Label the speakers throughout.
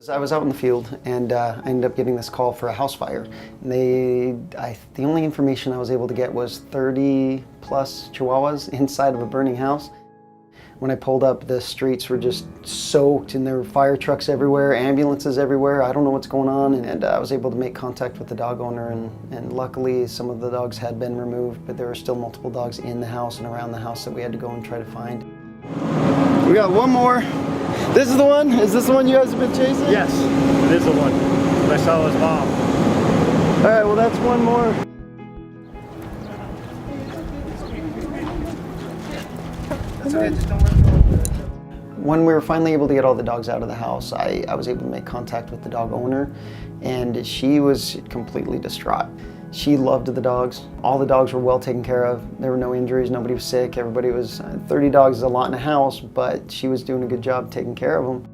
Speaker 1: I was out in the field and I ended up getting this call for a house fire. And the only information I was able to get was 30 plus Chihuahuas inside of a burning house. When I pulled up, the streets were just soaked and there were fire trucks everywhere, ambulances everywhere. I don't know what's going on. And I was able to make contact with the dog owner, and luckily some of the dogs had been removed, but there were still multiple dogs in the house and around the house that we had to go and try to find. We got one more. This is the one? Is this the one you guys have been chasing?
Speaker 2: Yes, it is the one. I saw his mom.
Speaker 1: All right, well that's one more. That's okay, just don't worry. When we were finally able to get all the dogs out of the house, I was able to make contact with the dog owner, and she was completely distraught. She loved the dogs. All the dogs were well taken care of. There were no injuries, nobody was sick, everybody was, 30 dogs is a lot in a house, but she was doing a good job taking care of them.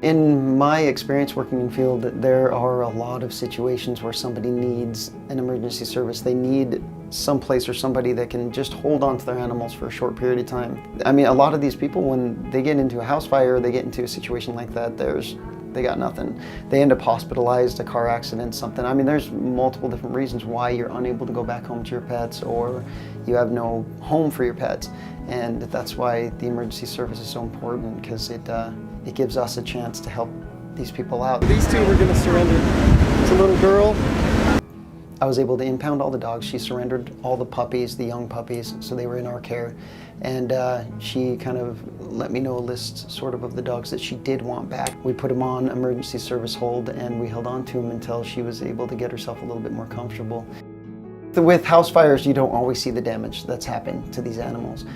Speaker 1: In my experience working in field, there are a lot of situations where somebody needs an emergency service. They need someplace or somebody that can just hold on to their animals for a short period of time. I mean, a lot of these people, when they get into a house fire, they get into a situation like that, they got nothing. They end up hospitalized, a car accident, something. I mean, there's multiple different reasons why you're unable to go back home to your pets, or you have no home for your pets. And that's why the emergency service is so important, because it gives us a chance to help these people out. These two were gonna surrender. It's a little girl. I was able to impound all the dogs. She surrendered all the puppies, the young puppies, so they were in our care. And she kind of let me know a list sort of the dogs that she did want back. We put them on emergency service hold and we held on to them until she was able to get herself a little bit more comfortable. With house fires, you don't always see the damage that's happened to these animals.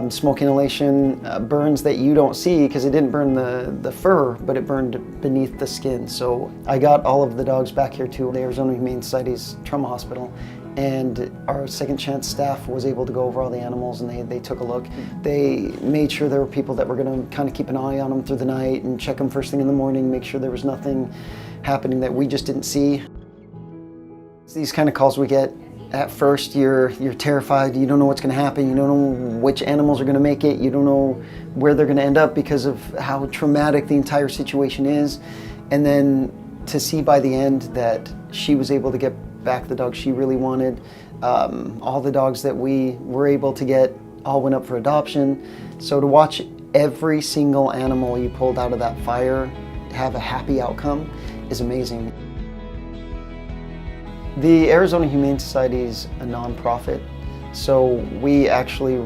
Speaker 1: Smoke inhalation, burns that you don't see because it didn't burn the fur, but it burned beneath the skin. So I got all of the dogs back here to the Arizona Humane Society's trauma hospital, and our second chance staff was able to go over all the animals, and they took a look. They made sure there were people that were going to kind of keep an eye on them through the night and check them first thing in the morning, make sure there was nothing happening that we just didn't see. These kind of calls we get, at first you're terrified, you don't know what's going to happen, you don't know which animals are going to make it, you don't know where they're going to end up because of how traumatic the entire situation is. And then to see by the end that she was able to get back the dogs she really wanted, all the dogs that we were able to get all went up for adoption. So to watch every single animal you pulled out of that fire have a happy outcome is amazing. The Arizona Humane Society is a non-profit, so we actually,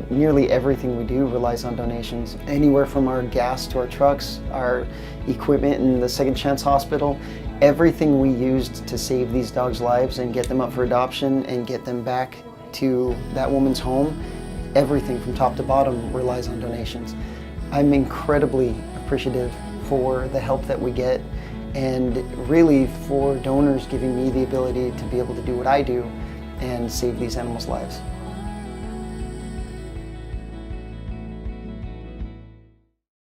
Speaker 1: nearly everything we do relies on donations. Anywhere from our gas to our trucks, our equipment in the Second Chance Hospital, everything we used to save these dogs' lives and get them up for adoption and get them back to that woman's home, everything from top to bottom relies on donations. I'm incredibly appreciative for the help that we get, and really for donors giving me the ability to be able to do what I do and save these animals' lives.